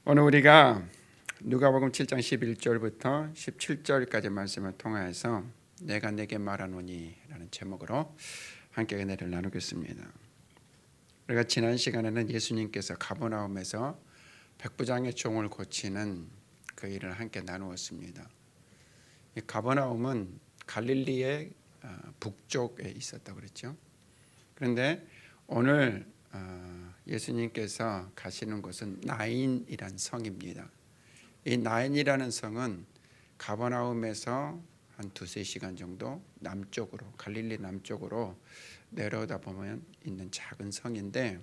오늘 우리가 누가복음 7장 11절부터 17절까지 말씀을 통하여서 내가 내게 말하노니 라는 제목으로 함께 은혜를 나누겠습니다. 우리가 지난 시간에는 예수님께서 가버나움에서 백부장의 종을 고치는 그 일을 함께 나누었습니다. 이 가버나움은 갈릴리의 북쪽에 있었다고 그랬죠. 그런데 오늘 예수님께서 가시는 곳은 나인이란 성입니다. 이 나인이라는 성은 가버나움에서 한 두세 시간 정도 남쪽으로, 갈릴리 남쪽으로 내려오다 보면 있는 작은 성인데,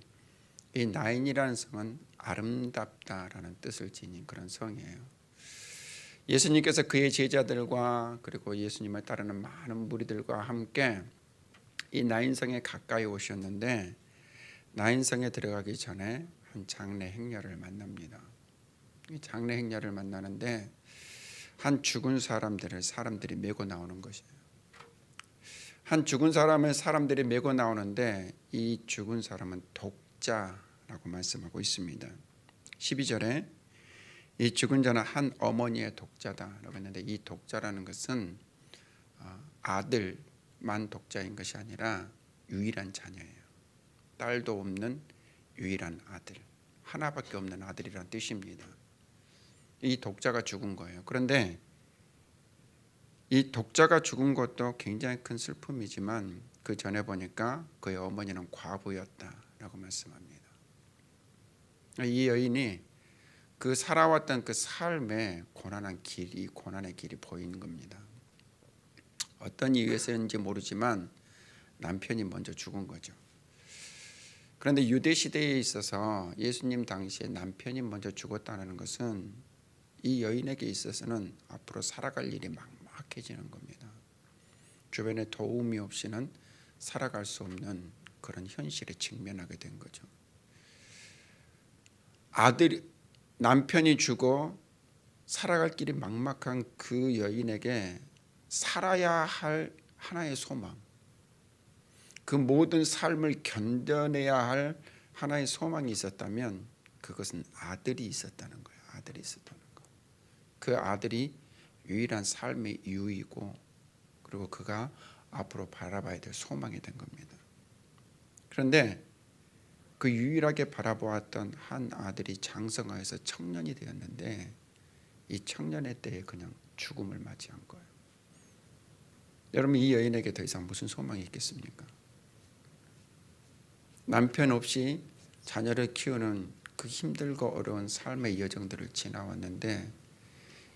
이 나인이라는 성은 아름답다라는 뜻을 지닌 그런 성이에요. 예수님께서 그의 제자들과 그리고 예수님을 따르는 많은 무리들과 함께 이 나인성에 가까이 오셨는데, 나인성에 들어가기 전에 한 장례 행렬을 만납니다. 이 장례 행렬을 만나는데 한 죽은 사람들이 메고 나오는 것이에요. 한 죽은 사람을 사람들이 메고 나오는데 이 죽은 사람은 독자라고 말씀하고 있습니다. 12절에 이 죽은 자는 한 어머니의 독자다라고 했는데, 이 독자라는 것은 아들만 독자인 것이 아니라 유일한 자녀예요. 딸도 없는 유일한 아들, 하나밖에 없는 아들이란 뜻입니다. 이 독자가 죽은 거예요. 그런데 이 독자가 죽은 것도 굉장히 큰 슬픔이지만 그 전에 보니까 그의 어머니는 과부였다라고 말씀합니다. 이 여인이 그 살아왔던 그 삶의 고난의 길이 보이는 겁니다. 어떤 이유에서인지 모르지만 남편이 먼저 죽은 거죠. 그런데 유대 시대에 있어서 예수님 당시에 남편이 먼저 죽었다는 것은 이 여인에게 있어서는 앞으로 살아갈 일이 막막해지는 겁니다. 주변에 도움이 없이는 살아갈 수 없는 그런 현실에 직면하게 된 거죠. 남편이 죽어 살아갈 길이 막막한 그 여인에게 살아야 할 하나의 소망, 그 모든 삶을 견뎌내야 할 하나의 소망이 있었다면 그것은 아들이 있었다는 거예요. 아들이 있었다는 거. 그 아들이 유일한 삶의 이유이고, 그리고 그가 앞으로 바라봐야 될 소망이 된 겁니다. 그런데 그 유일하게 바라보았던 한 아들이 장성하여서 청년이 되었는데, 이 청년의 때에 그냥 죽음을 맞이한 거예요. 여러분, 이 여인에게 더 이상 무슨 소망이 있겠습니까? 남편 없이 자녀를 키우는 그 힘들고 어려운 삶의 여정들을 지나왔는데,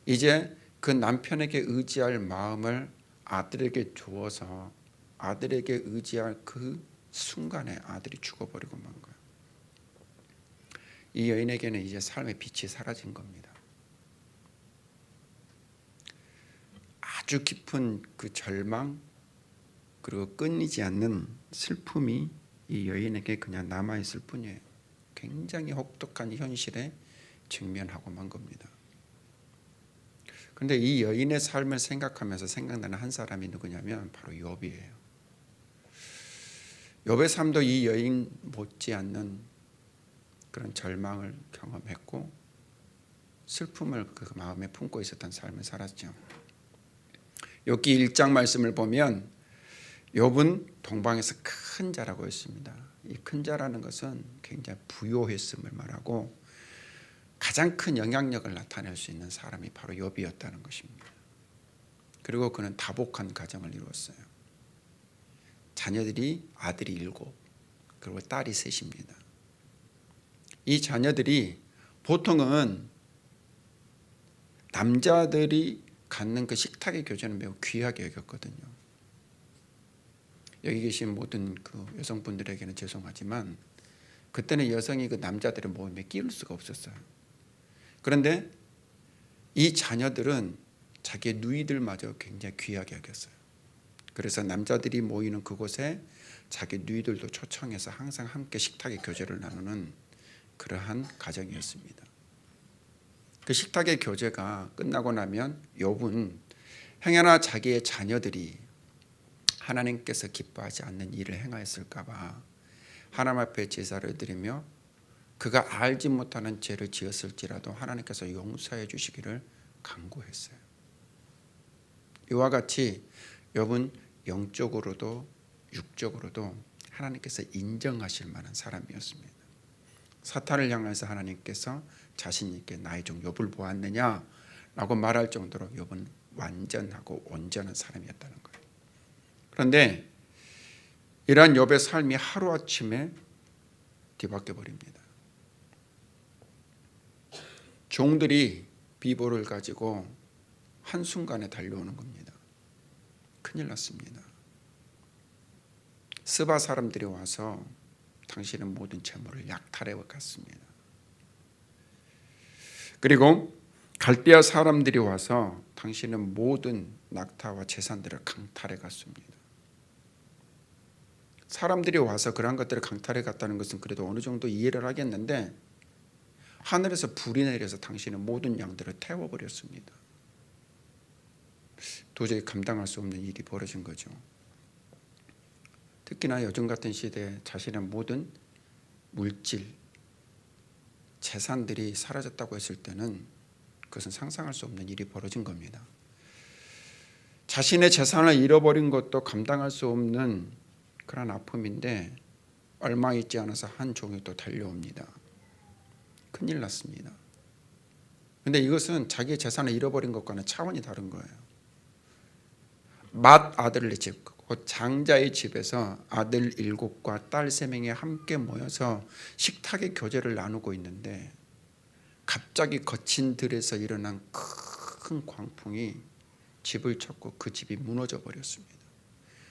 이제 그 남편에게 의지할 마음을 아들에게 주어서 아들에게 의지할 그 순간에 아들이 죽어버리고 만 거예요. 이 여인에게는 이제 삶의 빛이 사라진 겁니다. 아주 깊은 그 절망, 그리고 끊이지 않는 슬픔이 이 여인에게 그냥 남아있을 뿐이에요. 굉장히 혹독한 현실에 직면하고 만 겁니다. 그런데 이 여인의 삶을 생각하면서 생각나는 한 사람이 누구냐면 바로 욥이에요. 욥의 삶도 이 여인 못지않는 그런 절망을 경험했고 슬픔을 그 마음에 품고 있었던 삶을 살았죠. 욥기 1장 말씀을 보면 욥은 동방에서 큰 자라고 했습니다. 이 큰 자라는 것은 굉장히 부요했음을 말하고 가장 큰 영향력을 나타낼 수 있는 사람이 바로 욥이었다는 것입니다. 그리고 그는 다복한 가정을 이루었어요. 자녀들이 아들이 7, 그리고 딸이 3입니다. 이 자녀들이 보통은 남자들이 갖는 그 식탁의 교제는 매우 귀하게 여겼거든요. 여기 계신 모든 그 여성분들에게는 죄송하지만 그때는 여성이 그 남자들의 모임에 끼울 수가 없었어요. 그런데 이 자녀들은 자기의 누이들마저 굉장히 귀하게 여겼어요. 그래서 남자들이 모이는 그곳에 자기 누이들도 초청해서 항상 함께 식탁의 교제를 나누는 그러한 가정이었습니다. 그 식탁의 교제가 끝나고 나면 욥은 행여나 자기의 자녀들이 하나님께서 기뻐하지 않는 일을 행하였을까 봐 하나님 앞에 제사를 드리며 그가 알지 못하는 죄를 지었을지라도 하나님께서 용서해 주시기를 간구했어요. 이와 같이 욥은 영적으로도 육적으로도 하나님께서 인정하실 만한 사람이었습니다. 사탄을 향해서 하나님께서 자신 있게 나의 종 욥을 보았느냐라고 말할 정도로 욥은 완전하고 온전한 사람이었다는 거예요. 그런데 이러한 욥의 삶이 하루아침에 뒤바뀌어 버립니다. 종들이 비보를 가지고 한순간에 달려오는 겁니다. 큰일 났습니다. 스바 사람들이 와서 당신의 모든 재물을 약탈해 갔습니다. 그리고 갈대아 사람들이 와서 당신의 모든 낙타와 재산들을 강탈해 갔습니다. 사람들이 와서 그러한 것들을 강탈해 갔다는 것은 그래도 어느 정도 이해를 하겠는데 하늘에서 불이 내려서 당신의 모든 양들을 태워버렸습니다. 도저히 감당할 수 없는 일이 벌어진 거죠. 특히나 요즘 같은 시대에 자신의 모든 물질, 재산들이 사라졌다고 했을 때는 그것은 상상할 수 없는 일이 벌어진 겁니다. 자신의 재산을 잃어버린 것도 감당할 수 없는 그런 아픔인데 얼마 있지 않아서 한 종이 또 달려옵니다. 큰일 났습니다. 그런데 이것은 자기의 재산을 잃어버린 것과는 차원이 다른 거예요. 맏 아들의 집, 곧 장자의 집에서 아들 7과 딸 3명이 함께 모여서 식탁의 교제를 나누고 있는데 갑자기 거친 들에서 일어난 큰 광풍이 집을 쳤고 그 집이 무너져 버렸습니다.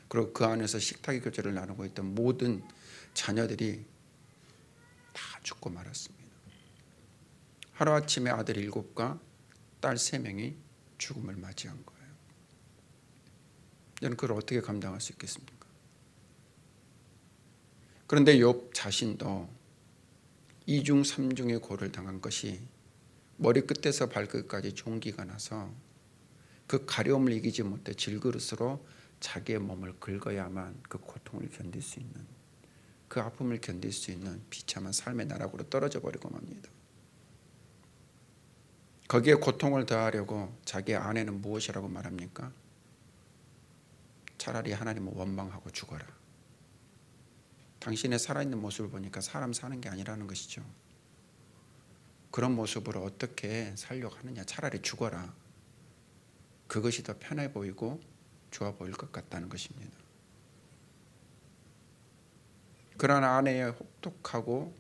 그리고 그 안에서 식탁의 교제를 나누고 있던 모든 자녀들이 다 죽고 말았습니다. 하루아침에 아들 7과 딸 3명이 죽음을 맞이한 거예요. 저는 그걸 어떻게 감당할 수 있겠습니까? 그런데 욥 자신도 2중 3중의 고를 당한 것이 머리끝에서 발끝까지 종기가 나서 그 가려움을 이기지 못해 질그릇으로 자기의 몸을 긁어야만 그 고통을 견딜 수 있는, 그 아픔을 견딜 수 있는 비참한 삶의 나락으로 떨어져 버리고 맙니다. 거기에 고통을 더하려고 자기의 아내는 무엇이라고 말합니까? 차라리 하나님을 원망하고 죽어라. 당신의 살아있는 모습을 보니까 사람 사는 게 아니라는 것이죠. 그런 모습으로 어떻게 살려고 하느냐. 차라리 죽어라. 그것이 더 편해 보이고 좋아 보일 것 같다는 것입니다. 그러한 아내의 혹독하고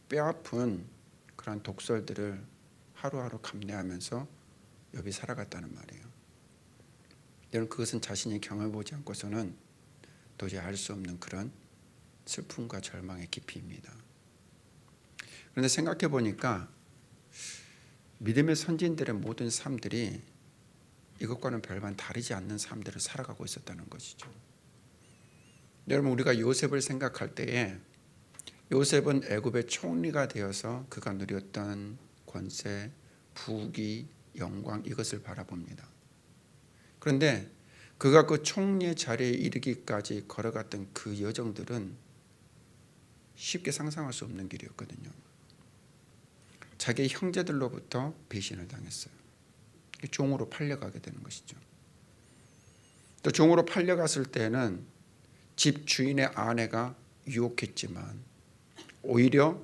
뼈아픈 그런 독설들을 하루하루 감내하면서 욥이 살아갔다는 말이에요. 여러분, 그것은 자신이 경험해보지 않고서는 도저히 알 수 없는 그런 슬픔과 절망의 깊이입니다. 그런데 생각해 보니까 믿음의 선진들의 모든 삶들이 이것과는 별반 다르지 않는 삶들을 살아가고 있었다는 것이죠. 여러분, 우리가 요셉을 생각할 때에 요셉은 애굽의 총리가 되어서 그가 누렸던 권세, 부귀, 영광, 이것을 바라봅니다. 그런데 그가 그 총리의 자리에 이르기까지 걸어갔던 그 여정들은 쉽게 상상할 수 없는 길이었거든요. 자기 형제들로부터 배신을 당했어요. 종으로 팔려가게 되는 것이죠. 또 종으로 팔려갔을 때는 집 주인의 아내가 유혹했지만 오히려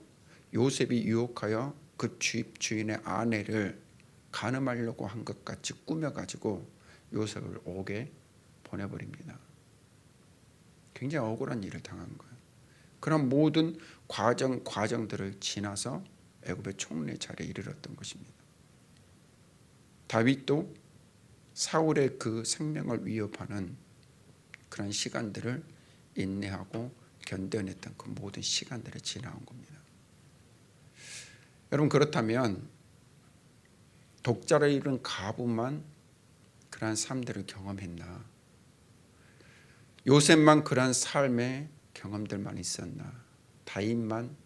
요셉이 유혹하여 그 집 주인의 아내를 간음하려고 한 것 같이 꾸며가지고 요셉을 옥에 보내버립니다. 굉장히 억울한 일을 당한 거예요. 그런 모든 과정들을 지나서 애굽의 총리의 자리에 이르렀던 것입니다. 다윗도 사울의 그 생명을 위협하는 그런 시간들을 인내하고 견뎌냈던 그 모든 시간들을 지나온 겁니다. 여러분, 그렇다면 독자를 잃은 가부만 그러한 삶들을 경험했나? 요셉만 그러한 삶의 경험들만 있었나? 다윗만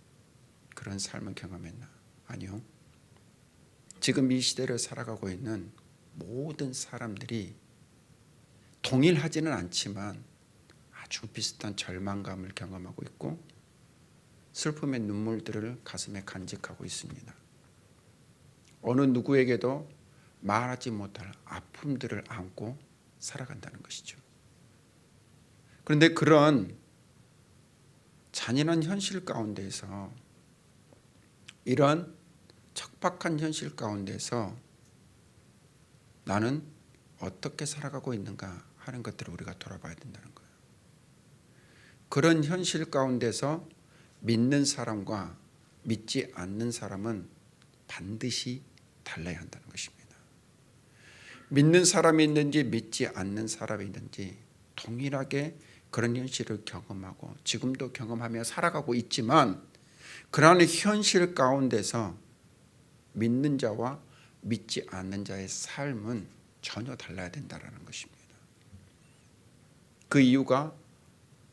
그런 삶을 경험했나? 아니요. 지금 이 시대를 살아가고 있는 모든 사람들이 동일하지는 않지만 아주 비슷한 절망감을 경험하고 있고 슬픔의 눈물들을 가슴에 간직하고 있습니다. 어느 누구에게도 말하지 못할 아픔들을 안고 살아간다는 것이죠. 그런데 그런 잔인한 현실 가운데서, 이런 척박한 현실 가운데서 나는 어떻게 살아가고 있는가 하는 것들을 우리가 돌아봐야 된다는 거예요. 그런 현실 가운데서 믿는 사람과 믿지 않는 사람은 반드시 달라야 한다는 것입니다. 믿는 사람이 있는지 믿지 않는 사람이 있는지 동일하게 그런 현실을 경험하고 지금도 경험하며 살아가고 있지만, 그러한 현실 가운데서 믿는 자와 믿지 않는 자의 삶은 전혀 달라야 된다는 것입니다. 그 이유가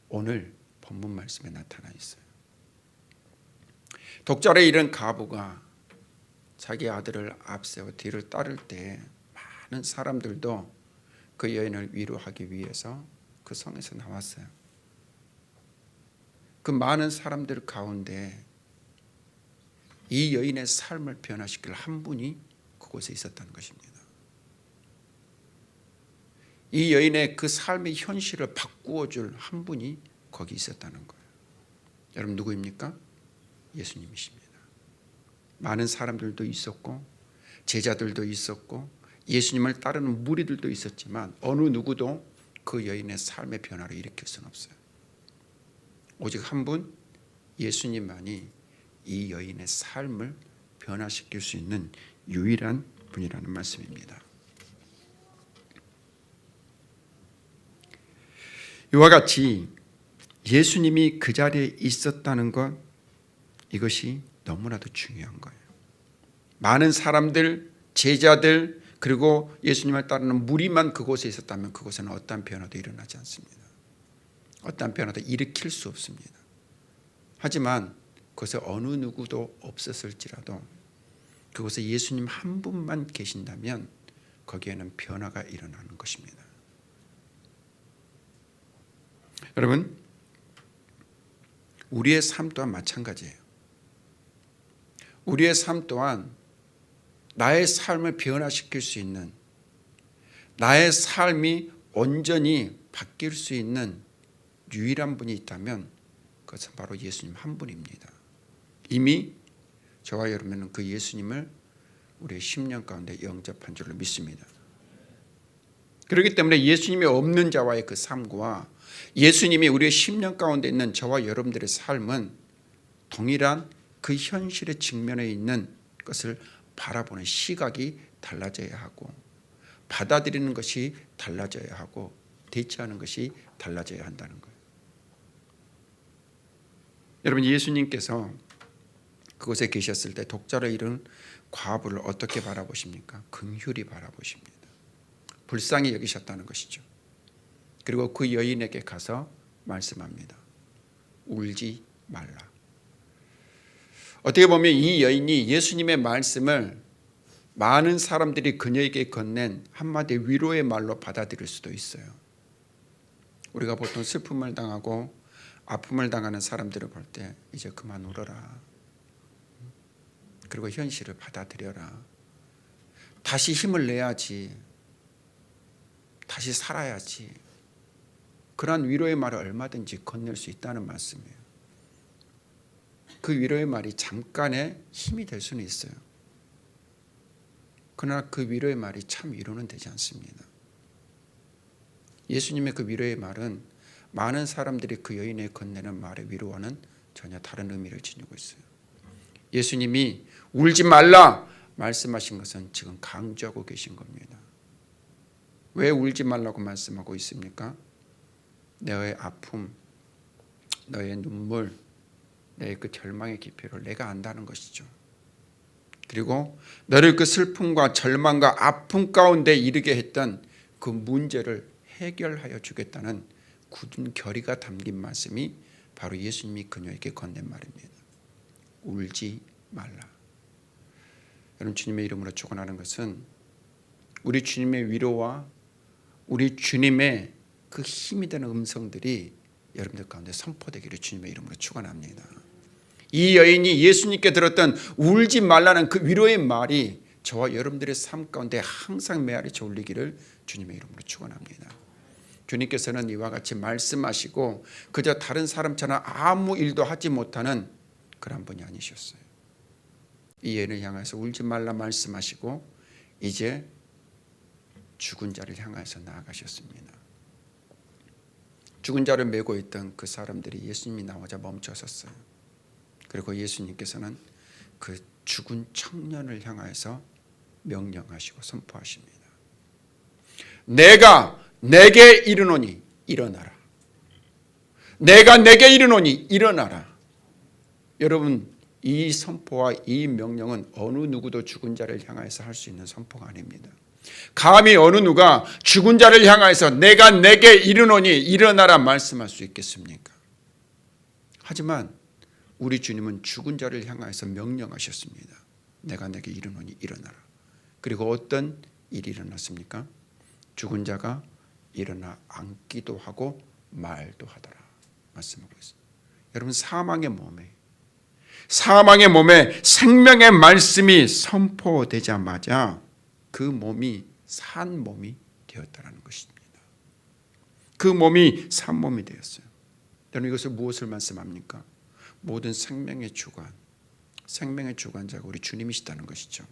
오늘 본문 말씀에 나타나 있어요. 독자를 잃은 과부가 자기 아들을 앞세워 뒤를 따를 때 많은 사람들도 그 여인을 위로하기 위해서 그 성에서 나왔어요. 그 많은 사람들 가운데 이 여인의 삶을 변화시킬 한 분이 그곳에 있었다는 것입니다. 이 여인의 그 삶의 현실을 바꾸어 줄 한 분이 거기 있었다는 거예요. 여러분 누구입니까? 예수님이십니다. 많은 사람들도 있었고 제자들도 있었고 예수님을 따르는 무리들도 있었지만 어느 누구도 그 여인의 삶의 변화를 일으킬 수는 없어요. 오직 한 분, 예수님만이 이 여인의 삶을 변화시킬 수 있는 유일한 분이라는 말씀입니다. 이와 같이 예수님이 그 자리에 있었다는 것, 이것이 너무나도 중요한 거예요. 많은 사람들, 제자들, 그리고 예수님을 따르는 무리만 그곳에 있었다면 그곳에는 어떠한 변화도 일어나지 않습니다. 어떠한 변화도 일으킬 수 없습니다. 하지만 그곳에 어느 누구도 없었을지라도 그곳에 예수님 한 분만 계신다면 거기에는 변화가 일어나는 것입니다. 여러분, 우리의 삶 또한 마찬가지예요. 우리의 삶 또한 나의 삶을 변화시킬 수 있는, 나의 삶이 온전히 바뀔 수 있는 유일한 분이 있다면 그것은 바로 예수님 한 분입니다. 이미 저와 여러분은 그 예수님을 우리의 10년 가운데 영접한 줄로 믿습니다. 그렇기 때문에 예수님이 없는 자와의 그 삶과 예수님이 우리의 10년 가운데 있는 저와 여러분들의 삶은 동일한 그 현실의 직면에 있는 것을 바라보는 시각이 달라져야 하고, 받아들이는 것이 달라져야 하고, 대처하는 것이 달라져야 한다는 거예요. 여러분, 예수님께서 그곳에 계셨을 때 독자를 잃은 과부를 어떻게 바라보십니까? 긍휼히 바라보십니다. 불쌍히 여기셨다는 것이죠. 그리고 그 여인에게 가서 말씀합니다. 울지 말라. 어떻게 보면 이 여인이 예수님의 말씀을 많은 사람들이 그녀에게 건넨 한마디 위로의 말로 받아들일 수도 있어요. 우리가 보통 슬픔을 당하고 아픔을 당하는 사람들을 볼 때 이제 그만 울어라. 그리고 현실을 받아들여라. 다시 힘을 내야지. 다시 살아야지. 그러한 위로의 말을 얼마든지 건넬 수 있다는 말씀이에요. 그 위로의 말이 잠깐의 힘이 될 수는 있어요. 그러나 그 위로의 말이 참 위로는 되지 않습니다. 예수님의 그 위로의 말은 많은 사람들이 그 여인에 건네는 말의 위로와는 전혀 다른 의미를 지니고 있어요. 예수님이 울지 말라 말씀하신 것은 지금 강조하고 계신 겁니다. 왜 울지 말라고 말씀하고 있습니까? 너의 아픔, 너의 눈물, 너의 그 절망의 깊이를 내가 안다는 것이죠. 그리고 너를 그 슬픔과 절망과 아픔 가운데 이르게 했던 그 문제를 해결하여 주겠다는 굳은 결의가 담긴 말씀이 바로 예수님이 그녀에게 건넨 말입니다. 울지 말라. 여러분, 주님의 이름으로 축원하는 것은 우리 주님의 위로와 우리 주님의 그 힘이 되는 음성들이 여러분들 가운데 선포되기를 주님의 이름으로 축원합니다. 이 여인이 예수님께 들었던 울지 말라는 그 위로의 말이 저와 여러분들의 삶 가운데 항상 메아리쳐 울리기를 주님의 이름으로 축원합니다. 주님께서는 이와 같이 말씀하시고 그저 다른 사람처럼 아무 일도 하지 못하는 그런 분이 아니셨어요. 이 여인을 향해서 울지 말라 말씀하시고 이제 죽은 자를 향해서 나아가셨습니다. 죽은 자를 메고 있던 그 사람들이 예수님이 나오자 멈춰섰어요. 그리고 예수님께서는 그 죽은 청년을 향해서 명령하시고 선포하십니다. 내가 내게 이르노니 일어나라. 내가 내게 이르노니 일어나라. 여러분, 이 선포와 이 명령은 어느 누구도 죽은 자를 향해서 할 수 있는 선포가 아닙니다. 감히 어느 누가 죽은 자를 향해서 내가 내게 이르노니 일어나라 말씀할 수 있겠습니까? 하지만 우리 주님은 죽은 자를 향해서 명령하셨습니다. 내가 내게 이르노니 일어나라. 그리고 어떤 일이 일어났습니까? 죽은 자가 일어나 앉기도 하고 말도 하더라 말씀하고 있습니다. 여러분, 사망의 몸에 생명의 말씀이 선포되자마자 그 몸이 산 몸이 되었다는 것입니다. 그 몸이 산 몸이 되었어요. 여러분, 이것을 무엇을 말씀합니까? 모든 생명의 주관자가 우리 주님이시다는 것이죠.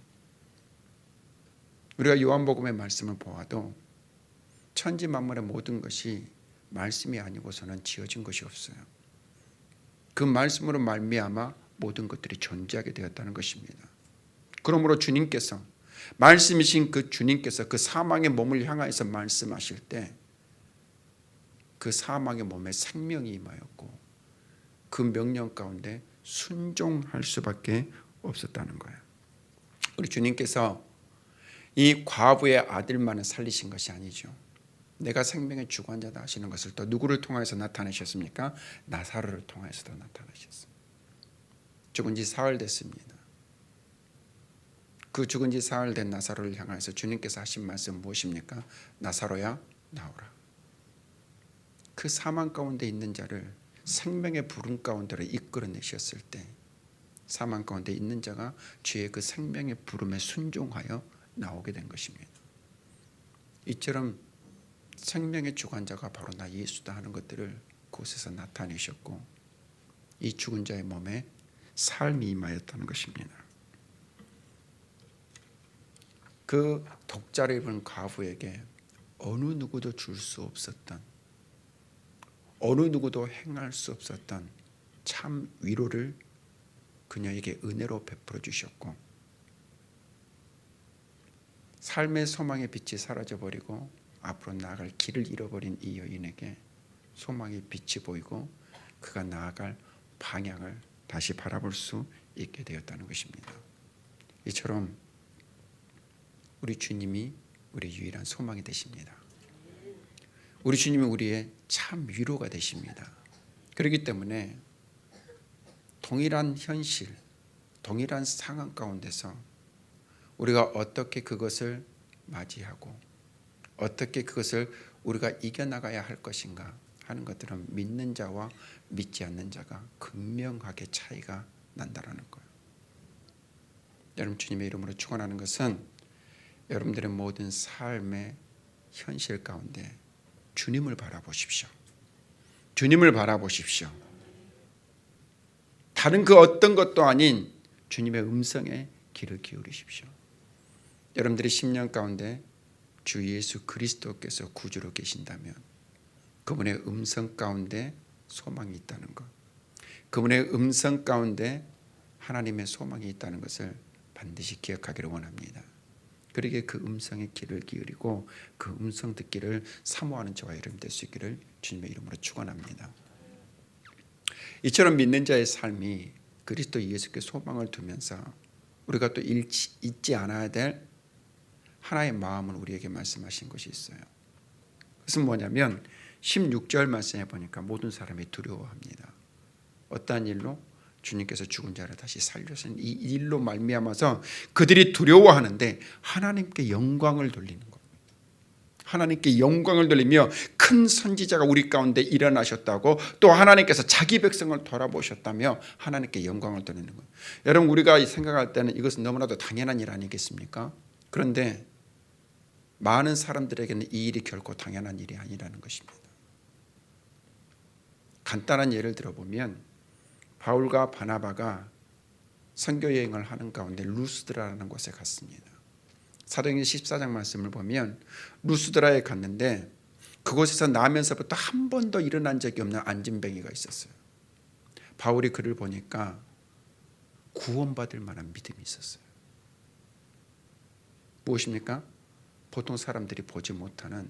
우리가 요한복음의 말씀을 보아도 천지 만물의 모든 것이 말씀이 아니고서는 지어진 것이 없어요. 그 말씀으로 말미암아 모든 것들이 존재하게 되었다는 것입니다. 그러므로 주님께서 말씀이신 그 주님께서 그 사망의 몸을 향하여서 말씀하실 때 그 사망의 몸에 생명이 임하였고 그 명령 가운데 순종할 수밖에 없었다는 거예요. 우리 주님께서 이 과부의 아들만을 살리신 것이 아니죠. 내가 생명의 주관자다 하시는 것을 또 누구를 통해서 나타내셨습니까? 나사로를 통해서도 나타내셨어요. 죽은 지 사흘 됐습니다. 그 죽은 지 사흘 된 나사로를 향해서 주님께서 하신 말씀 무엇입니까? 나사로야 나오라. 그 사망 가운데 있는 자를 생명의 부름 가운데로 이끌어내셨을 때 사망 가운데 있는 자가 주의 그 생명의 부름에 순종하여 나오게 된 것입니다. 이처럼 생명의 주관자가 바로 나 예수다 하는 것들을 그곳에서 나타내셨고 이 죽은 자의 몸에 삶이 임하였다는 것입니다. 그 독자를 입은 과부에게 어느 누구도 줄 수 없었던, 어느 누구도 행할 수 없었던 참 위로를 그녀에게 은혜로 베풀어 주셨고 삶의 소망의 빛이 사라져버리고 앞으로 나아갈 길을 잃어버린 이 여인에게 소망의 빛이 보이고 그가 나아갈 방향을 다시 바라볼 수 있게 되었다는 것입니다. 이처럼 우리 주님이 우리의 유일한 소망이 되십니다. 우리 주님이 우리의 참 위로가 되십니다. 그렇기 때문에 동일한 현실, 동일한 상황 가운데서 우리가 어떻게 그것을 맞이하고 어떻게 그것을 우리가 이겨나가야 할 것인가 하는 것들은 믿는 자와 믿지 않는 자가 극명하게 차이가 난다라는 거예요. 여러분, 주님의 이름으로 축원하는 것은 여러분들의 모든 삶의 현실 가운데 주님을 바라보십시오. 주님을 바라보십시오. 다른 그 어떤 것도 아닌 주님의 음성에 귀를 기울이십시오. 여러분들의 10년 가운데 주 예수 그리스도께서 구주로 계신다면 그분의 음성 가운데 소망이 있다는 것, 그분의 음성 가운데 하나님의 소망이 있다는 것을 반드시 기억하기를 원합니다. 그러기에 그 음성에 귀를 기울이고 그 음성 듣기를 사모하는 저와 여러분 될 수 있기를 주님의 이름으로 축원합니다. 이처럼 믿는 자의 삶이 그리스도 예수께 소망을 두면서 우리가 또 잊지 않아야 될 하나의 마음을 우리에게 말씀하신 것이 있어요. 그것은 뭐냐면 16절 말씀해 보니까 모든 사람이 두려워합니다. 어떠한 일로? 주님께서 죽은 자를 다시 살려신 이 일로 말미암아서 그들이 두려워하는데 하나님께 영광을 돌리는 겁니다. 하나님께 영광을 돌리며 큰 선지자가 우리 가운데 일어나셨다고, 또 하나님께서 자기 백성을 돌아보셨다며 하나님께 영광을 돌리는 거예요. 여러분, 우리가 생각할 때는 이것은 너무나도 당연한 일 아니겠습니까? 그런데 많은 사람들에게는 이 일이 결코 당연한 일이 아니라는 것입니다. 간단한 예를 들어보면 바울과 바나바가 선교 여행을 하는 가운데 루스드라라는 곳에 갔습니다. 사도행전 14장 말씀을 보면 루스드라에 갔는데 그곳에서 나면서부터 한 번도 일어난 적이 없는 안진뱅이가 있었어요. 바울이 그를 보니까 구원받을 만한 믿음이 있었어요. 무엇입니까? 보통 사람들이 보지 못하는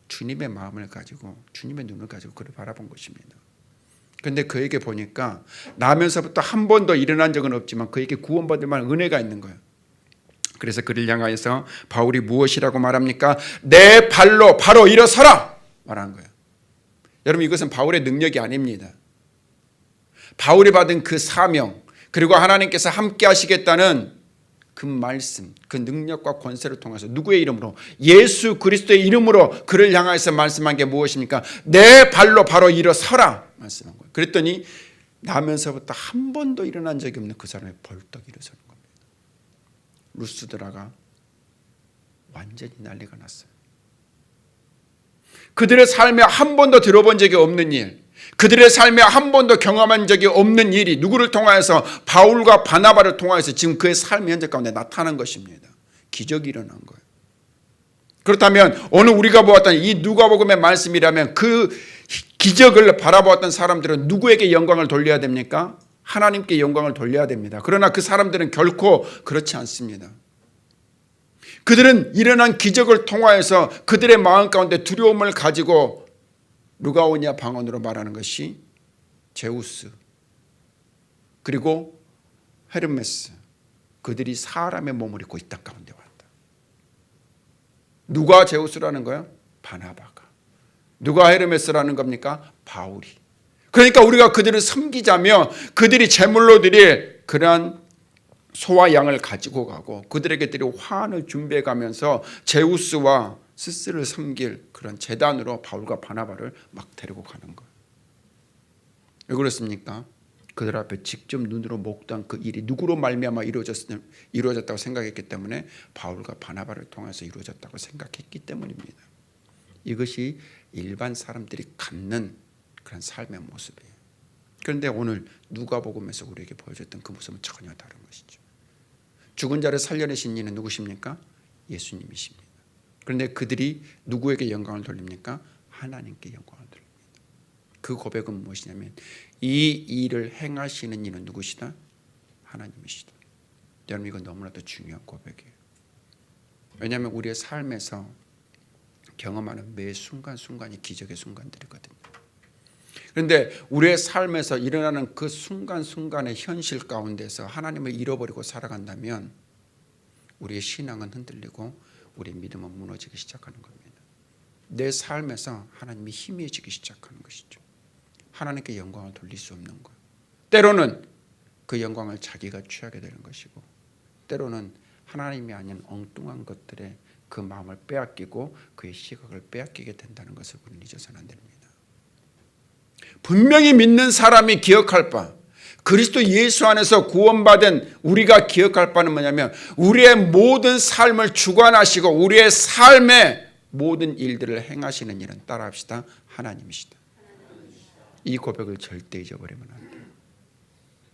주님의 마음을 가지고, 주님의 눈을 가지고 그를 바라본 것입니다. 그런데 그에게 보니까 나면서부터 한 번도 일어난 적은 없지만 그에게 구원받을 만한 은혜가 있는 거예요. 그래서 그를 향하여서 바울이 무엇이라고 말합니까? 내 발로 바로 일어서라 말한 거예요. 여러분, 이것은 바울의 능력이 아닙니다. 바울이 받은 그 사명, 그리고 하나님께서 함께 하시겠다는 그 말씀, 그 능력과 권세를 통해서 누구의 이름으로? 예수 그리스도의 이름으로 그를 향해서 말씀한 게 무엇입니까? 내 발로 바로 일어서라 말씀한 거예요. 그랬더니 나면서부터 한 번도 일어난 적이 없는 그 사람이 벌떡 일어서는 겁니다. 루스드라가 완전히 난리가 났어요. 그들의 삶에 한 번도 들어본 적이 없는 일, 그들의 삶에 한 번도 경험한 적이 없는 일이 누구를 통하여서? 바울과 바나바를 통하여서 지금 그의 삶의 현재 가운데 나타난 것입니다. 기적이 일어난 거예요. 그렇다면 오늘 우리가 보았던 이 누가복음의 말씀이라면 그 기적을 바라보았던 사람들은 누구에게 영광을 돌려야 됩니까? 하나님께 영광을 돌려야 됩니다. 그러나 그 사람들은 결코 그렇지 않습니다. 그들은 일어난 기적을 통하여서 그들의 마음 가운데 두려움을 가지고 루가오니아 방언으로 말하는 것이 제우스 그리고 헤르메스, 그들이 사람의 몸을 입고 이 땅 가운데 왔다. 누가 제우스라는 거예요? 바나바가. 누가 헤르메스라는 겁니까? 바울이. 그러니까 우리가 그들을 섬기자며 그들이 제물로 드릴 그러한 소와 양을 가지고 가고 그들에게 드릴 화환을 준비해 가면서 제우스와 스스를 섬길 그런 제단으로 바울과 바나바를 막 데리고 가는 거예요. 왜 그렇습니까? 그들 앞에 직접 눈으로 목도한 그 일이 누구로 말미암아 이루어졌다고 생각했기 때문에 바울과 바나바를 통해서 이루어졌다고 생각했기 때문입니다. 이것이 일반 사람들이 갖는 그런 삶의 모습이에요. 그런데 오늘 누가복음에서 우리에게 보여줬던 그 모습은 전혀 다른 것이죠. 죽은 자를 살려내신 이는 누구십니까? 예수님이십니다. 그런데 그들이 누구에게 영광을 돌립니까? 하나님께 영광을 돌립니다. 그 고백은 무엇이냐면 이 일을 행하시는 이는 누구시다? 하나님이시다. 여러분, 이건 너무나도 중요한 고백이에요. 왜냐하면 우리의 삶에서 경험하는 매 순간순간이 기적의 순간들이거든요. 그런데 우리의 삶에서 일어나는 그 순간순간의 현실 가운데서 하나님을 잃어버리고 살아간다면 우리의 신앙은 흔들리고 우리의 믿음은 무너지기 시작하는 겁니다. 내 삶에서 하나님이 희미해지기 시작하는 것이죠. 하나님께 영광을 돌릴 수 없는 거예요. 때로는 그 영광을 자기가 취하게 되는 것이고, 때로는 하나님이 아닌 엉뚱한 것들에 그 마음을 빼앗기고 그의 시각을 빼앗기게 된다는 것을 우리는 잊어서는 안 됩니다. 분명히 믿는 사람이 기억할 바, 그리스도 예수 안에서 구원받은 우리가 기억할 바는 뭐냐면 우리의 모든 삶을 주관하시고 우리의 삶의 모든 일들을 행하시는 일은 따라합시다. 하나님이시다. 이 고백을 절대 잊어버리면 안 돼요.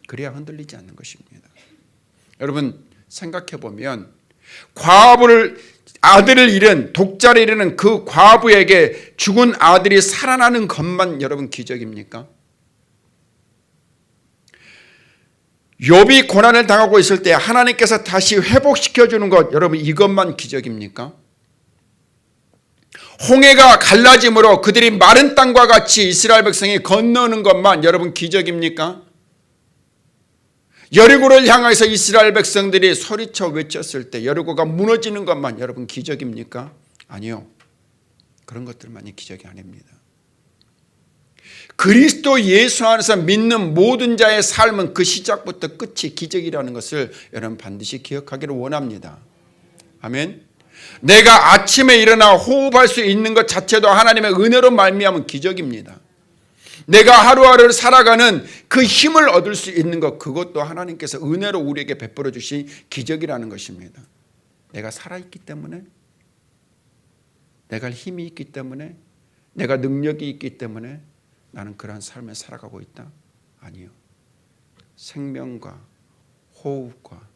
그래야 흔들리지 않는 것입니다. 여러분, 생각해보면 아들을 잃은, 독자를 잃은 그 과부에게 죽은 아들이 살아나는 것만 여러분 기적입니까? 욥이 고난을 당하고 있을 때 하나님께서 다시 회복시켜주는 것, 여러분 이것만 기적입니까? 홍해가 갈라짐으로 그들이 마른 땅과 같이 이스라엘 백성이 건너는 것만 여러분 기적입니까? 여리고를 향해서 이스라엘 백성들이 소리쳐 외쳤을 때 여리고가 무너지는 것만 여러분 기적입니까? 아니요. 그런 것들만이 기적이 아닙니다. 그리스도 예수 안에서 믿는 모든 자의 삶은 그 시작부터 끝이 기적이라는 것을 여러분 반드시 기억하기를 원합니다. 아멘. 내가 아침에 일어나 호흡할 수 있는 것 자체도 하나님의 은혜로 말미암은 기적입니다. 내가 하루하루를 살아가는 그 힘을 얻을 수 있는 것, 그것도 하나님께서 은혜로 우리에게 베풀어 주신 기적이라는 것입니다. 내가 살아있기 때문에, 내가 힘이 있기 때문에, 내가 능력이 있기 때문에 나는 그러한 삶을 살아가고 있다? 아니요. 생명과 호흡과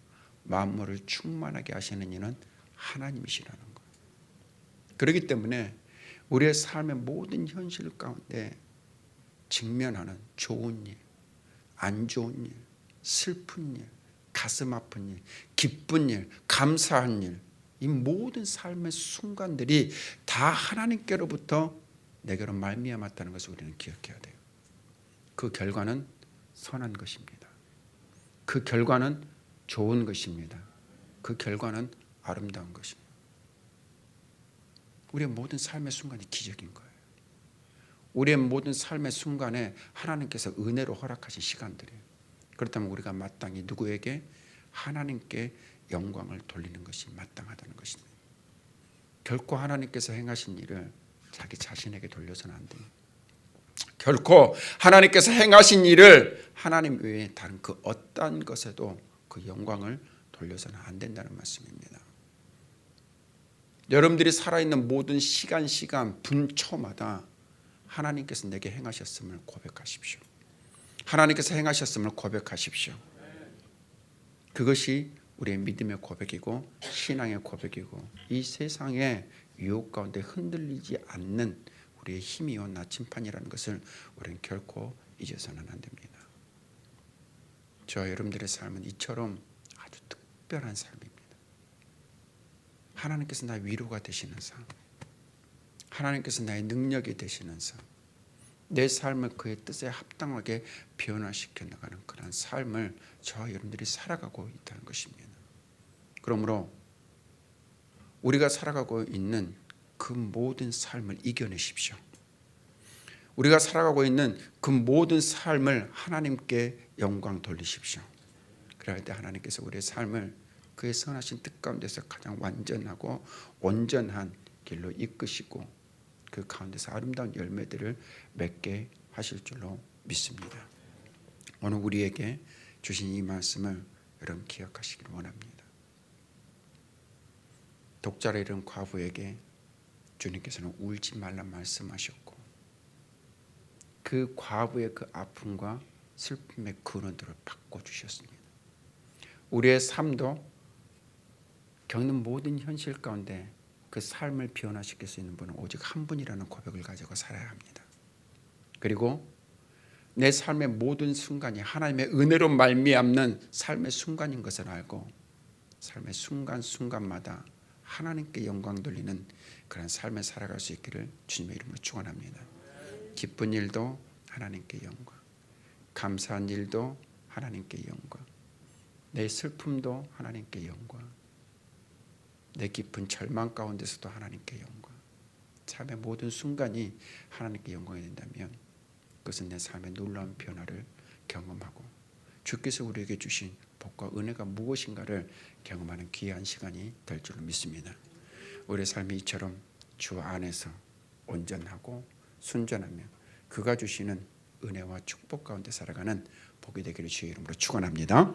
만물을 충만하게 하시는 이는 하나님이시라는 거예요. 그렇기 때문에 우리의 삶의 모든 현실 가운데 직면하는 좋은 일, 안 좋은 일, 슬픈 일, 가슴 아픈 일, 기쁜 일, 감사한 일, 이 모든 삶의 순간들이 다 하나님께로부터 내게로 말미암았다는 것을 우리는 기억해야 돼요. 그 결과는 선한 것입니다. 그 결과는 좋은 것입니다. 그 결과는 아름다운 것입니다. 우리의 모든 삶의 순간이 기적인 거예요. 우리의 모든 삶의 순간에 하나님께서 은혜로 허락하신 시간들이에요. 그렇다면 우리가 마땅히 누구에게? 하나님께 영광을 돌리는 것이 마땅하다는 것입니다. 결코 하나님께서 행하신 일을 자기 자신에게 돌려서는 안 돼요. 결코 하나님께서 행하신 일을 하나님 외에 다른 그 어떠한 것에도 그 영광을 돌려서는 안 된다는 말씀입니다. 여러분들이 살아있는 모든 시간, 분초마다 하나님께서 내게 행하셨음을 고백하십시오. 하나님께서 행하셨음을 고백하십시오. 그것이 우리의 믿음의 고백이고 신앙의 고백이고 이 세상의 유혹 가운데 흔들리지 않는 우리의 힘이요 나침판이라는 것을 우리는 결코 잊어서는 안 됩니다. 저와 여러분들의 삶은 이처럼 아주 특별한 삶입니다. 하나님께서 나의 위로가 되시는 삶, 하나님께서 나의 능력이 되시는 삶, 내 삶을 그의 뜻에 합당하게 변화시켜 나가는 그런 삶을 저와 여러분들이 살아가고 있다는 것입니다. 그러므로 우리가 살아가고 있는 그 모든 삶을 이겨내십시오. 우리가 살아가고 있는 그 모든 삶을 하나님께 영광 돌리십시오. 그럴 때 하나님께서 우리의 삶을 그의 선하신 뜻 가운데서 가장 완전하고 온전한 길로 이끄시고 그 가운데서 아름다운 열매들을 맺게 하실 줄로 믿습니다. 오늘 우리에게 주신 이 말씀을 여러분 기억하시길 원합니다. 독자라 이른 과부에게 주님께서는 울지 말라 말씀하셨고 그 과부의 그 아픔과 슬픔의 근원들을 바꿔주셨습니다. 우리의 삶도 겪는 모든 현실 가운데 그 삶을 변화시킬 수 있는 분은 오직 한 분이라는 고백을 가지고 살아야 합니다. 그리고 내 삶의 모든 순간이 하나님의 은혜로 말미암는 삶의 순간인 것을 알고 삶의 순간순간마다 하나님께 영광 돌리는 그런 삶을 살아갈 수 있기를 주님의 이름으로 축원합니다. 기쁜 일도 하나님께 영광, 감사한 일도 하나님께 영광, 내 슬픔도 하나님께 영광, 내 깊은 절망 가운데서도 하나님께 영광, 삶의 모든 순간이 하나님께 영광이 된다면 그것은 내 삶의 놀라운 변화를 경험하고 주께서 우리에게 주신 복과 은혜가 무엇인가를 경험하는 귀한 시간이 될 줄로 믿습니다. 우리의 삶이 이처럼 주 안에서 온전하고 순전하며 그가 주시는 은혜와 축복 가운데 살아가는 복이 되기를 주의 이름으로 축원합니다.